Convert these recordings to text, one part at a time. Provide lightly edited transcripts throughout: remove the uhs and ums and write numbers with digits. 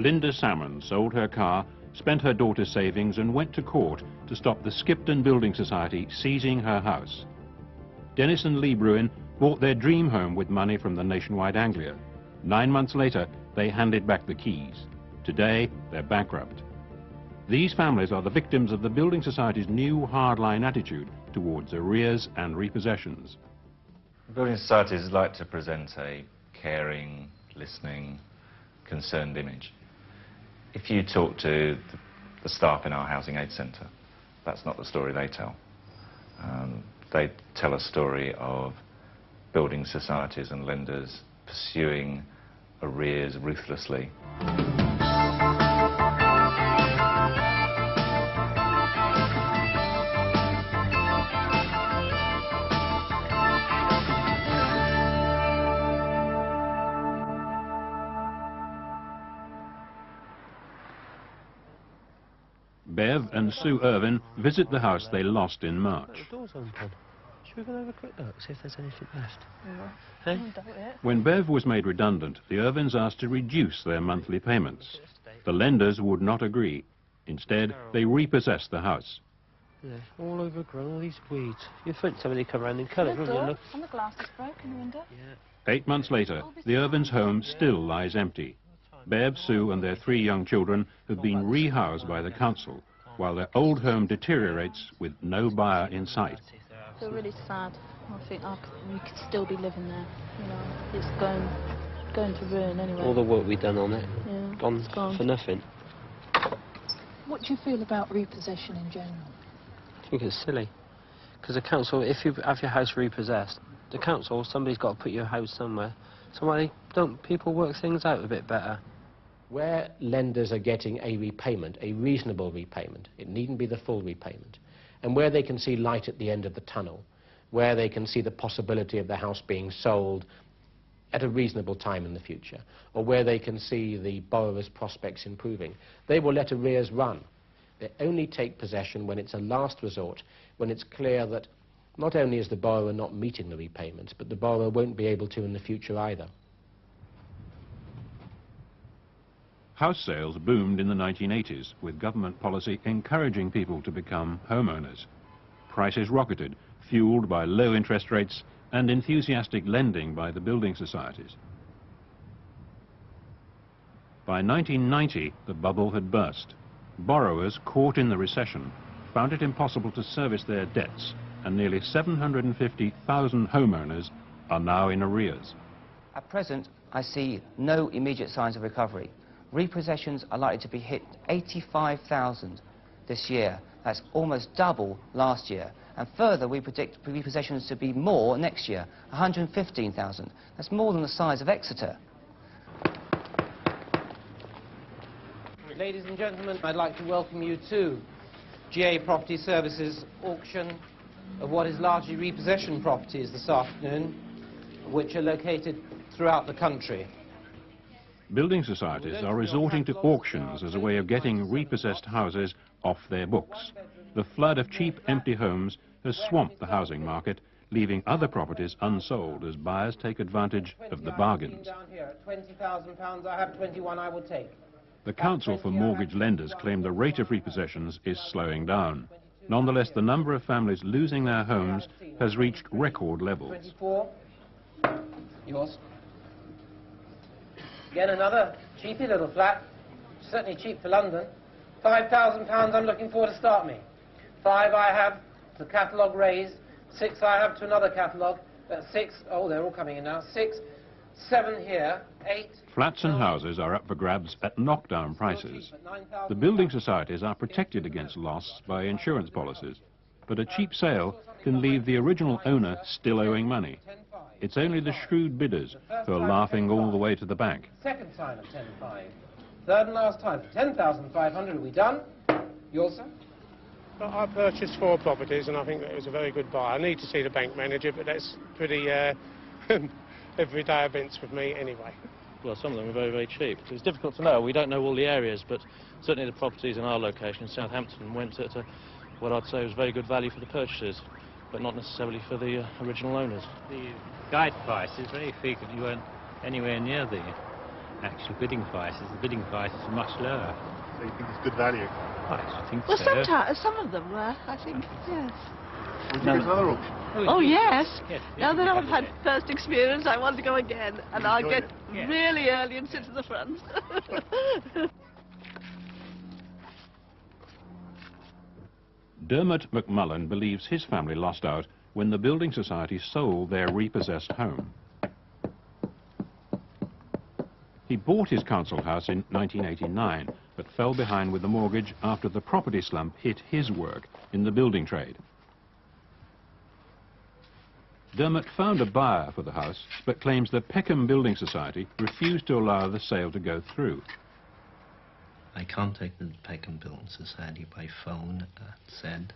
Linda Salmon sold her car, spent her daughter's savings and went to court to stop the Skipton Building Society seizing her house. Dennis and Lee Bruin bought their dream home with money from the Nationwide Anglia. 9 months later, they handed back the keys. Today, they're bankrupt. These families are the victims of the Building Society's new hardline attitude towards arrears and repossessions. Building societies like to present a caring, listening, concerned image. If you talk to the staff in our housing aid centre, that's not the story they tell. They tell a story of building societies and lenders pursuing arrears ruthlessly. Bev and Sue Irvin visit the house they lost in March. The door's open. Should we go and have a quick look, see if there's anything left? Yeah. Hey? When Bev was made redundant, the Irvins asked to reduce their monthly payments. The lenders would not agree. Instead, they repossessed the house. Yeah, all overgrown, all these weeds. You'd think somebody come around and cut it, wouldn't you? Look. And the glass is broken, the window. Yeah. 8 months later, the Irvins' home still lies empty. Bev, Sue and their 3 young children have been rehoused by the council, while their old home deteriorates with no buyer in sight. I feel really sad. I think we could still be living there. You know, it's going to ruin anyway. All the work we've done on it, Yeah, gone it's gone for nothing. What do you feel about repossession in general? I think it's silly. Because the council, if you have your house repossessed, the council, somebody's got to put your house somewhere. So why don't people work things out a bit better? Where lenders are getting a repayment, a reasonable repayment, it needn't be the full repayment, and where they can see light at the end of the tunnel, where they can see the possibility of the house being sold at a reasonable time in the future, or where they can see the borrower's prospects improving, they will let arrears run. They only take possession when it's a last resort, when it's clear that not only is the borrower not meeting the repayments, but the borrower won't be able to in the future either. House sales boomed in the 1980s, with government policy encouraging people to become homeowners. Prices rocketed, fueled by low interest rates and enthusiastic lending by the building societies. By 1990, the bubble had burst. Borrowers caught in the recession found it impossible to service their debts, and nearly 750,000 homeowners are now in arrears. At present, I see no immediate signs of recovery. Repossessions are likely to be hit 85,000 this year. That's almost double last year. And further, we predict repossessions to be more next year, 115,000. That's more than the size of Exeter. Ladies and gentlemen, I'd like to welcome you to GA Property Services auction of what is largely repossession properties this afternoon, which are located throughout the country. Building societies are resorting to auctions as a way of getting repossessed houses off their books. The flood of cheap, empty homes has swamped the housing market, leaving other properties unsold as buyers take advantage of the bargains. Down here at £20,000, I have 21 I will take. The Council for Mortgage Lenders claim the rate of repossessions is slowing down. Nonetheless, the number of families losing their homes has reached record levels. 24. Yours. Again, another cheapy little flat, certainly cheap for London. £5,000 I'm looking for to start me. 5 I have to catalogue raised. 6 I have to another catalogue. 6, oh, they're all coming in now. 6, 7 here. 8. Flats and houses are up for grabs at knockdown prices. The building societies are protected against loss by insurance policies, but a cheap sale can leave the original owner still owing money. It's only the shrewd bidders who are laughing all the way to the bank. Second time at 10.5. Third and last time for 10,500. Are we done? Yours, sir? Well, I purchased 4 properties and I think that it was a very good buy. I need to see the bank manager, but that's pretty everyday events with me anyway. Well, some of them are very, very cheap. It's difficult to know. We don't know all the areas, but certainly the properties in our location, Southampton, went at what I'd say was very good value for the purchasers, but not necessarily for the original owners. The guide price is very frequently weren't anywhere near the actual bidding prices. The bidding prices are much lower. So you think it's good value? I think Well, so. sometimes, some of them were, I think, yes. Would you go to another auction? Oh, yes. Yes, Now that I've definitely had have it. first experience, I want to go again. And I'll enjoyed get it? Yes. really early and sit at the front. Dermot McMullen believes his family lost out when the Building Society sold their repossessed home. He bought his council house in 1989, but fell behind with the mortgage after the property slump hit his work in the building trade. Dermot found a buyer for the house, but claims the Peckham Building Society refused to allow the sale to go through. I contacted the Peckham Building Society by phone and said,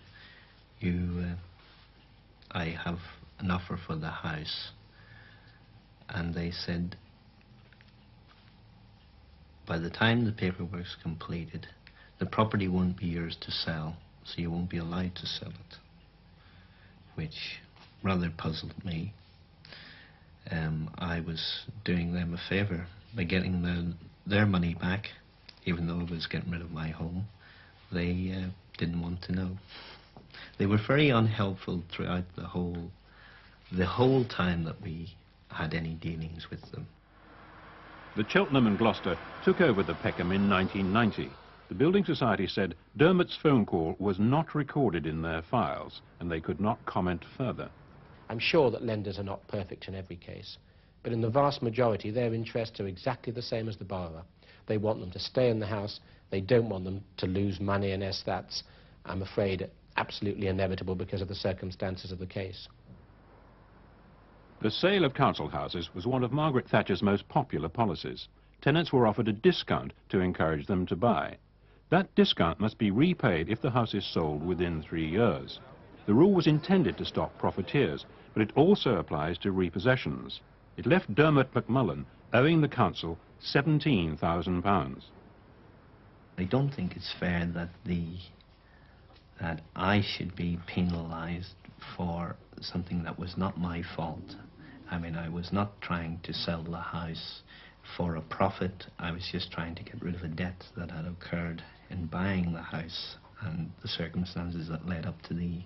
I have an offer for the house. And they said, by the time the paperwork's completed, the property won't be yours to sell, so you won't be allowed to sell it, which rather puzzled me. I was doing them a favour by getting their money back, even though I was getting rid of my home. They didn't want to know. They were very unhelpful throughout the whole time that we had any dealings with them. The Cheltenham and Gloucester took over the Peckham in 1990. The Building Society said Dermot's phone call was not recorded in their files and they could not comment further. I'm sure that lenders are not perfect in every case, but in the vast majority their interests are exactly the same as the borrower. They want them to stay in the house, they don't want them to lose money, and as that's, I'm afraid, absolutely inevitable because of the circumstances of the case. The sale of council houses was one of Margaret Thatcher's most popular policies. Tenants were offered a discount to encourage them to buy. That discount must be repaid if the house is sold within 3 years. The rule was intended to stop profiteers, but it also applies to repossessions. It left Dermot McMullen owing the council £17,000. I don't think it's fair that I should be penalised for something that was not my fault. I mean, I was not trying to sell the house for a profit. I was just trying to get rid of a debt that had occurred in buying the house and the circumstances that led up to the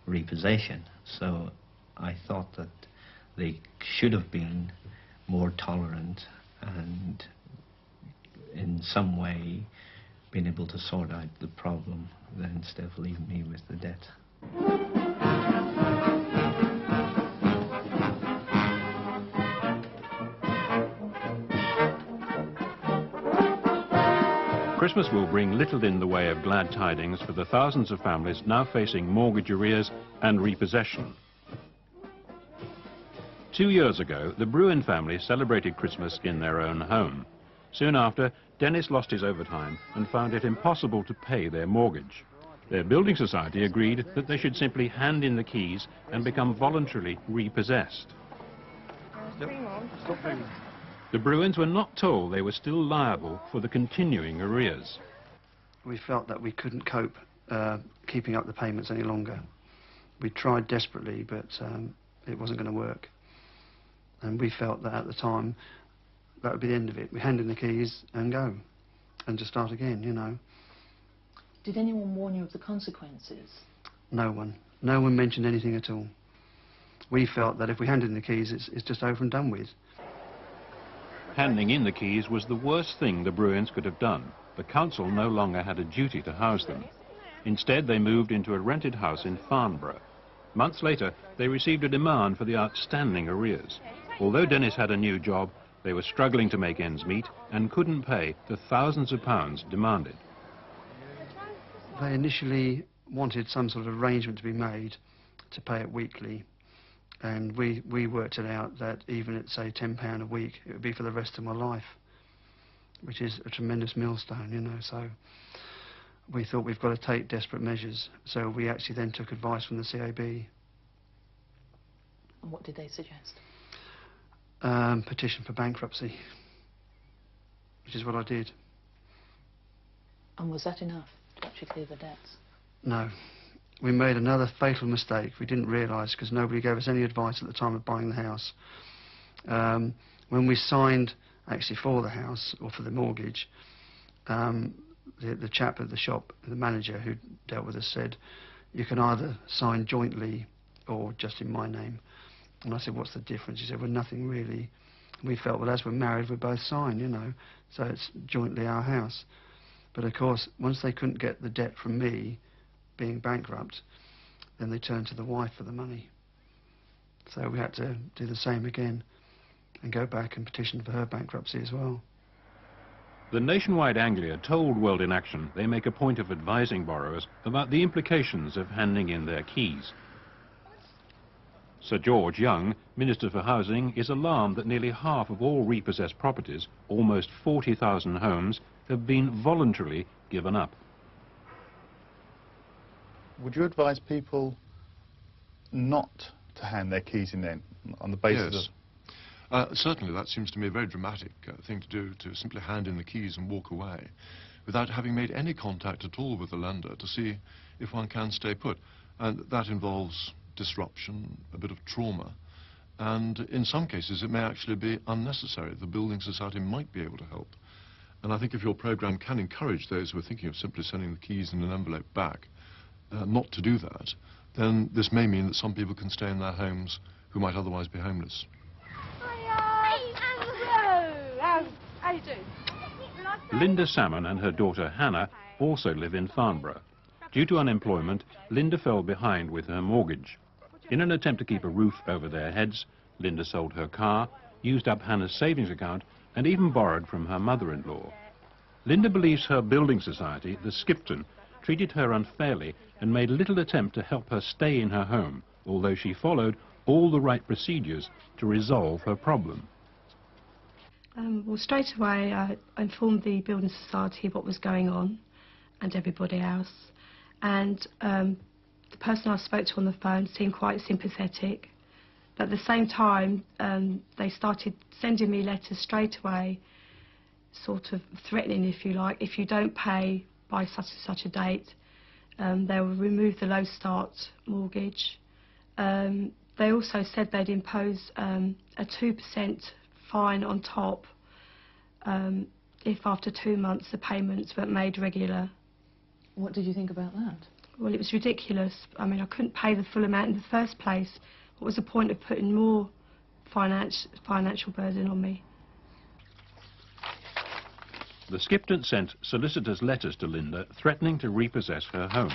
repossession. So I thought that they should have been more tolerant and in some way been able to sort out the problem than instead of leaving me with the debt. Christmas will bring little in the way of glad tidings for the thousands of families now facing mortgage arrears and repossession. 2 years ago, the Bruin family celebrated Christmas in their own home. Soon after, Dennis lost his overtime and found it impossible to pay their mortgage. Their building society agreed that they should simply hand in the keys and become voluntarily repossessed. The Bruins were not told they were still liable for the continuing arrears. We felt that we couldn't cope keeping up the payments any longer. We tried desperately, but it wasn't going to work. And we felt that at the time, that would be the end of it. We hand in the keys and go, and just start again, you know. Did anyone warn you of the consequences? No one. No one mentioned anything at all. We felt that if we handed in the keys, it's just over and done with. Handing in the keys was the worst thing the Bruins could have done. The council no longer had a duty to house them. Instead, they moved into a rented house in Farnborough. Months later, they received a demand for the outstanding arrears. Although Dennis had a new job, they were struggling to make ends meet and couldn't pay the thousands of pounds demanded. They initially wanted some sort of arrangement to be made to pay it weekly. And we worked it out that even at, say, £10 a week, it would be for the rest of my life, which is a tremendous millstone, you know. So we thought we've got to take desperate measures. So we actually then took advice from the CAB. And what did they suggest? Petition for bankruptcy, which is what I did. And was that enough to actually clear the debts? No. We made another fatal mistake we didn't realise because nobody gave us any advice at the time of buying the house. When we signed actually for the house or for the mortgage, the chap at the shop, the manager who dealt with us, said, you can either sign jointly or just in my name. And I said, what's the difference? He said, well, nothing really. We felt, well, as we're married, we both sign, you know, so it's jointly our house. But of course, once they couldn't get the debt from me, being bankrupt, then they turned to the wife for the money. So we had to do the same again and go back and petition for her bankruptcy as well. The Nationwide Anglia told World in Action they make a point of advising borrowers about the implications of handing in their keys. Sir George Young, Minister for Housing, is alarmed that nearly half of all repossessed properties, almost 40,000 homes, have been voluntarily given up. Would you advise people not to hand their keys in then, on the basis of... Certainly, that seems to me a very dramatic thing to do, to simply hand in the keys and walk away without having made any contact at all with the lender to see if one can stay put. And that involves disruption, a bit of trauma, and in some cases it may actually be unnecessary. The Building Society might be able to help. And I think if your programme can encourage those who are thinking of simply sending the keys in an envelope back not to do that, then this may mean that some people can stay in their homes who might otherwise be homeless. How you doing? Linda Salmon and her daughter Hannah also live in Farnborough. Due to unemployment, Linda fell behind with her mortgage. In an attempt to keep a roof over their heads, Linda sold her car, used up Hannah's savings account, and even borrowed from her mother-in-law. Linda believes her building society, the Skipton, treated her unfairly and made little attempt to help her stay in her home, although she followed all the right procedures to resolve her problem. Well, straight away I informed the Building Society what was going on and everybody else, and the person I spoke to on the phone seemed quite sympathetic. But at the same time, they started sending me letters straight away, sort of threatening, if you like, if you don't pay by such and such a date, they will remove the low start mortgage. They also said they'd impose a 2% fine on top if after 2 months the payments weren't made regular. What did you think about that? Well, it was ridiculous. I mean, I couldn't pay the full amount in the first place. What was the point of putting more financial burden on me? The Skipton sent solicitors' letters to Linda threatening to repossess her home.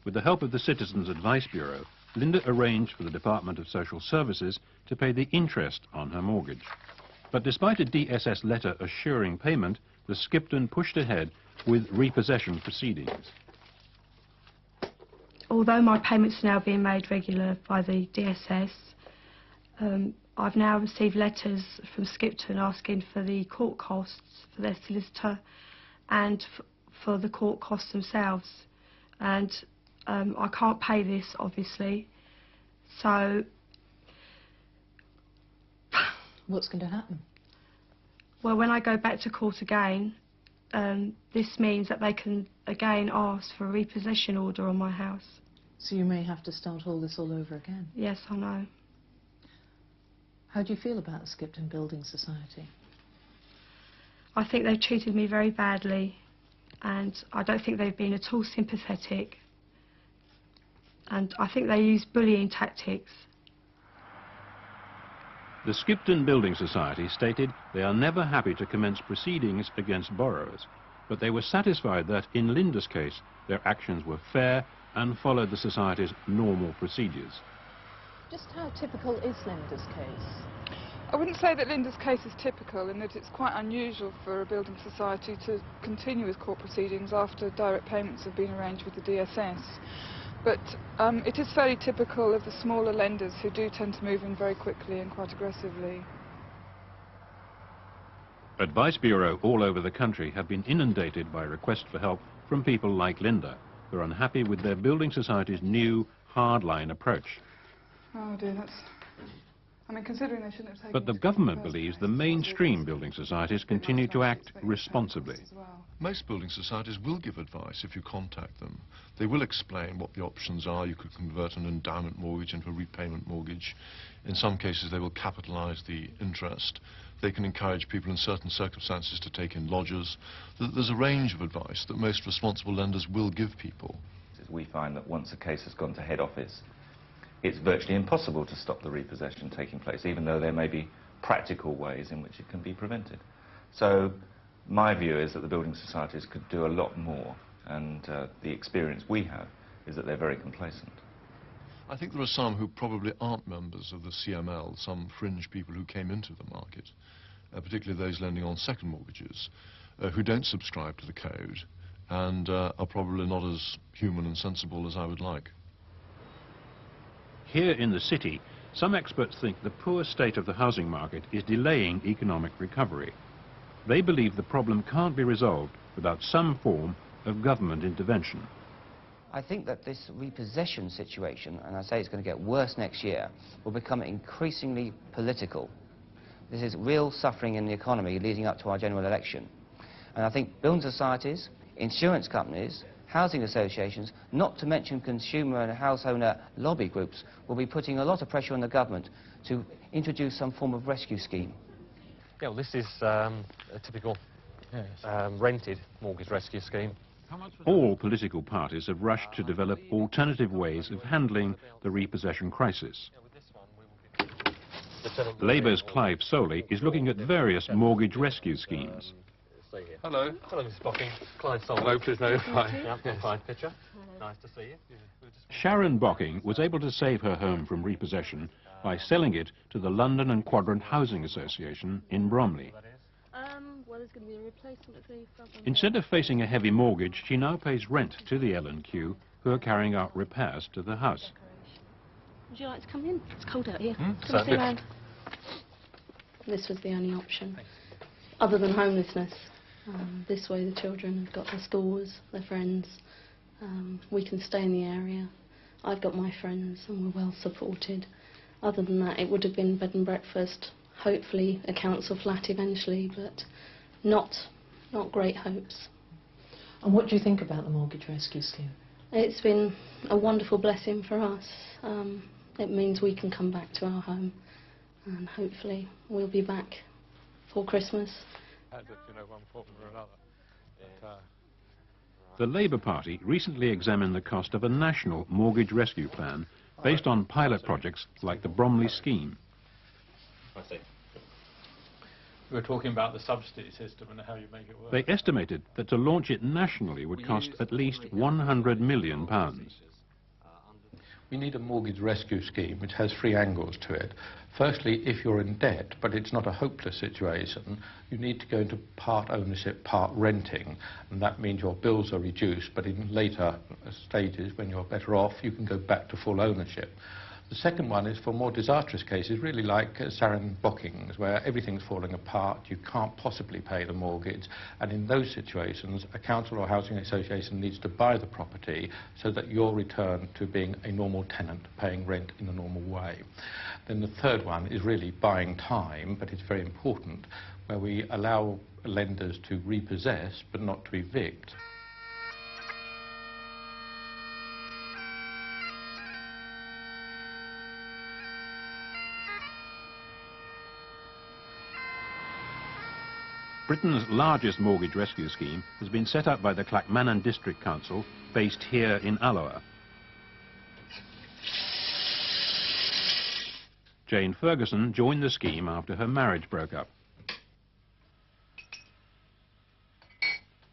With the help of the Citizens Advice Bureau, Linda arranged for the Department of Social Services to pay the interest on her mortgage. But despite a DSS letter assuring payment, the Skipton pushed ahead with repossession proceedings. Although my payments are now being made regular by the DSS, I've now received letters from Skipton asking for the court costs for their solicitor and for the court costs themselves. And I can't pay this, obviously, so... What's going to happen? Well, when I go back to court again, this means that they can again ask for a repossession order on my house. So you may have to start all this all over again? Yes, I know. How do you feel about the Skipton Building Society? I think they've treated me very badly, and I don't think they've been at all sympathetic. And I think they use bullying tactics. The Skipton Building Society stated they are never happy to commence proceedings against borrowers, but they were satisfied that, in Linda's case, their actions were fair and followed the Society's normal procedures. Just how typical is Linda's case? I wouldn't say that Linda's case is typical in that it's quite unusual for a building society to continue with court proceedings after direct payments have been arranged with the DSS. But it is fairly typical of the smaller lenders who do tend to move in very quickly and quite aggressively. Advice Bureau all over the country have been inundated by requests for help from people like Linda, who are unhappy with their building society's new hardline approach. Oh dear, I mean, considering they shouldn't have taken But the it government in first believes place, the mainstream building societies continue to act responsibly. Most building societies will give advice if you contact them. They will explain what the options are. You could convert an endowment mortgage into a repayment mortgage. In some cases, they will capitalise the interest. They can encourage people in certain circumstances to take in lodgers. There's a range of advice that most responsible lenders will give people. We find that once a case has gone to head office, it's virtually impossible to stop the repossession taking place, even though there may be practical ways in which it can be prevented. So my view is that the building societies could do a lot more, and the experience we have is that they're very complacent. I think there are some who probably aren't members of the CML, some fringe people who came into the market, particularly those lending on second mortgages, who don't subscribe to the code and are probably not as human and sensible as I would like. Here in the city, some experts think the poor state of the housing market is delaying economic recovery. They believe the problem can't be resolved without some form of government intervention. I think that this repossession situation, and I say it's going to get worse next year, will become increasingly political. This is real suffering in the economy leading up to our general election. And I think building societies, insurance companies, housing associations, not to mention consumer and house owner lobby groups, will be putting a lot of pressure on the government to introduce some form of rescue scheme. Yeah, well, this is a typical rented mortgage rescue scheme. All political parties have rushed to develop alternative ways of handling the repossession crisis. Labour's Clive Soley is looking at various mortgage rescue schemes. Hello. Hello, Mrs. Bocking. Clive Solomon. Hello, please know. Hi. Yeah, fine picture. Nice to see you. Sharon Bocking was able to save her home from repossession by selling it to the London and Quadrant Housing Association in Bromley. Well, there's going to be a replacement of the front one. Instead of facing a heavy mortgage, she now pays rent to the L&Q, who are carrying out repairs to the house. Would you like to come in? It's cold out here. Come certainly. see around. This was the only option, other than homelessness. This way the children have got their schools, their friends. We can stay in the area. I've got my friends and we're well supported. Other than that, it would have been bed and breakfast, hopefully a council flat eventually, but not great hopes. And what do you think about the mortgage rescue scheme? It's been a wonderful blessing for us. It means we can come back to our home and hopefully we'll be back for Christmas. The Labour Party recently examined the cost of a national mortgage rescue plan based on pilot projects like the Bromley scheme. I see. We were talking about the subsidy system and how you make it work. They estimated that to launch it nationally would cost at least £100 million. We need a mortgage rescue scheme which has three angles to it. Firstly, if you're in debt, but it's not a hopeless situation, you need to go into part ownership, part renting, and that means your bills are reduced, but in later stages, when you're better off, you can go back to full ownership. The second one is for more disastrous cases, really like Sharon Bocking's, where everything's falling apart, you can't possibly pay the mortgage, and in those situations, a council or housing association needs to buy the property so that you're returned to being a normal tenant, paying rent in a normal way. Then the third one is really buying time, but it's very important, where we allow lenders to repossess, but not to evict. Britain's largest mortgage rescue scheme has been set up by the Clackmannan District Council, based here in Alloa. Jane Ferguson joined the scheme after her marriage broke up.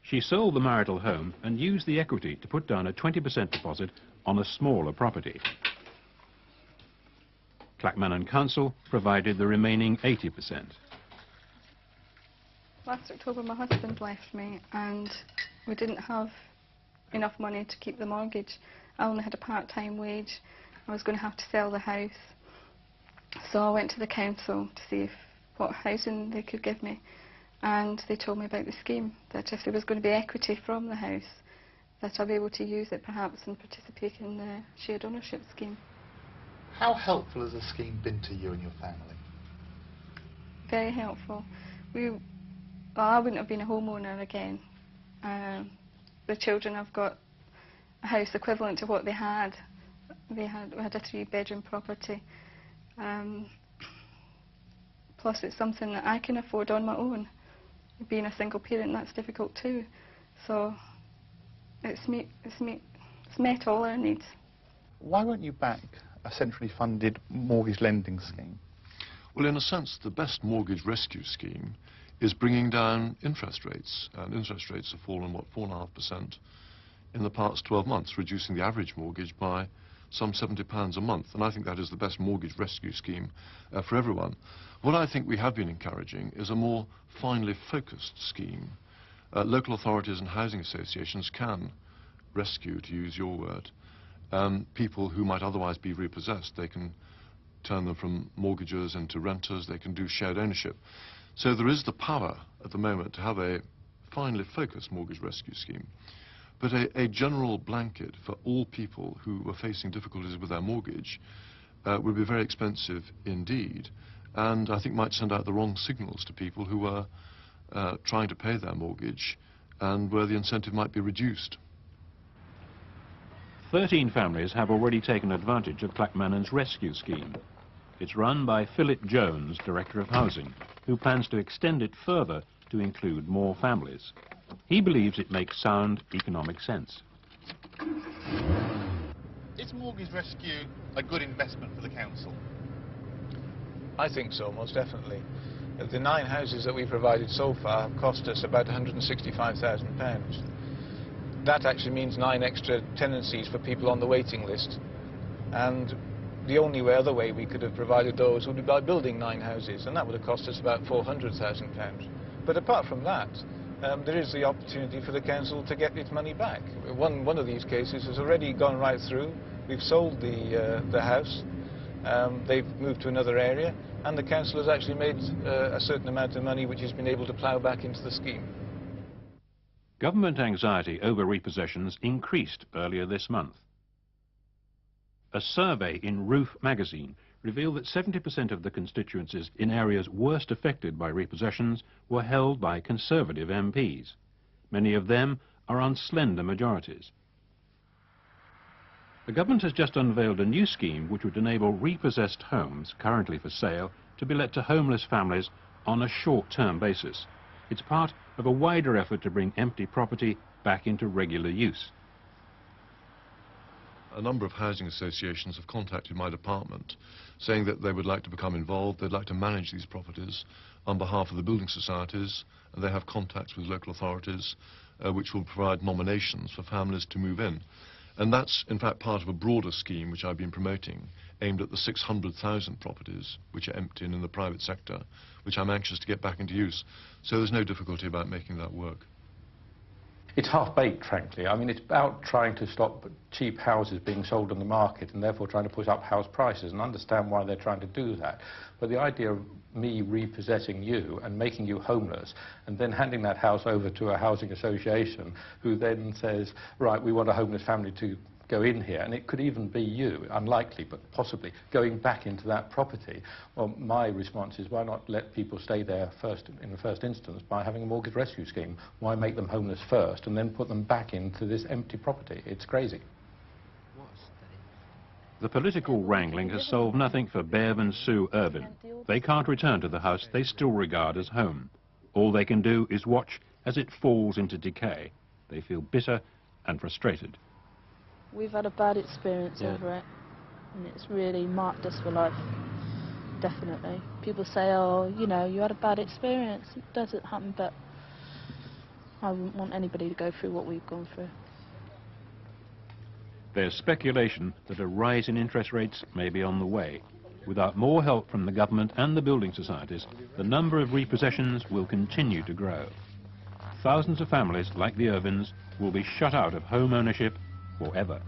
She sold the marital home and used the equity to put down a 20% deposit on a smaller property. Clackmannan Council provided the remaining 80%. Last October my husband left me and we didn't have enough money to keep the mortgage. I only had a part-time wage. I was going to have to sell the house. So I went to the council to see what housing they could give me, and they told me about the scheme, that if there was going to be equity from the house, that I'd be able to use it perhaps and participate in the shared ownership scheme. How helpful has the scheme been to you and your family? Very helpful. I wouldn't have been a homeowner again. The children have got a house equivalent to what they had. We had a 3-bedroom property. Plus it's something that I can afford on my own. Being a single parent, that's difficult too. So it's met all our needs. Why won't you back a centrally funded mortgage lending scheme? Well, in a sense, the best mortgage rescue scheme is bringing down interest rates. And interest rates have fallen, what, 4.5% in the past 12 months, reducing the average mortgage by some £70 a month. And I think that is the best mortgage rescue scheme for everyone. What I think we have been encouraging is a more finely focused scheme. Local authorities and housing associations can rescue, to use your word, people who might otherwise be repossessed. They can turn them from mortgagers into renters. They can do shared ownership. So there is the power at the moment to have a finely focused mortgage rescue scheme. But a general blanket for all people who are facing difficulties with their mortgage would be very expensive indeed, and I think might send out the wrong signals to people who are trying to pay their mortgage and where the incentive might be reduced. 13 families have already taken advantage of Clackmannan's rescue scheme. It's run by Philip Jones, Director of Housing, who plans to extend it further to include more families. He believes it makes sound economic sense. Is mortgage rescue a good investment for the council? I think so, most definitely. The 9 houses that we provided so far have cost us about £165,000. That actually means 9 extra tenancies for people on the waiting list. And the only other way we could have provided those would be by building 9 houses, and that would have cost us about £400,000. But apart from that, there is the opportunity for the council to get its money back. One of these cases has already gone right through. We've sold the house, they've moved to another area, and the council has actually made a certain amount of money which has been able to plough back into the scheme. Government anxiety over repossessions increased earlier this month. A survey in Roof magazine revealed that 70% of the constituencies in areas worst affected by repossessions were held by Conservative MPs. Many of them are on slender majorities. The government has just unveiled a new scheme which would enable repossessed homes currently for sale to be let to homeless families on a short-term basis. It's part of a wider effort to bring empty property back into regular use. A number of housing associations have contacted my department saying that they would like to become involved, they'd like to manage these properties on behalf of the building societies, and they have contacts with local authorities which will provide nominations for families to move in. And that's in fact part of a broader scheme which I've been promoting, aimed at the 600,000 properties which are empty and in the private sector, which I'm anxious to get back into use. So there's no difficulty about making that work. It's half-baked, frankly. I mean, it's about trying to stop cheap houses being sold on the market and therefore trying to push up house prices, and understand why they're trying to do that. But the idea of me repossessing you and making you homeless and then handing that house over to a housing association who then says, right, we want a homeless family to go in here, and it could even be you, unlikely, but possibly, going back into that property. Well, my response is, why not let people stay there first, in the first instance, by having a mortgage rescue scheme? Why make them homeless first and then put them back into this empty property? It's crazy. The political wrangling has solved nothing for Bev and Sue Irvin. They can't return to the house they still regard as home. All they can do is watch as it falls into decay. They feel bitter and frustrated. We've had a bad experience over it, and it's really marked us for life, definitely. People say, oh, you know, you had a bad experience. It doesn't happen, but I wouldn't want anybody to go through what we've gone through. There's speculation that a rise in interest rates may be on the way. Without more help from the government and the building societies, the number of repossessions will continue to grow. Thousands of families like the Irvins will be shut out of home ownership forever.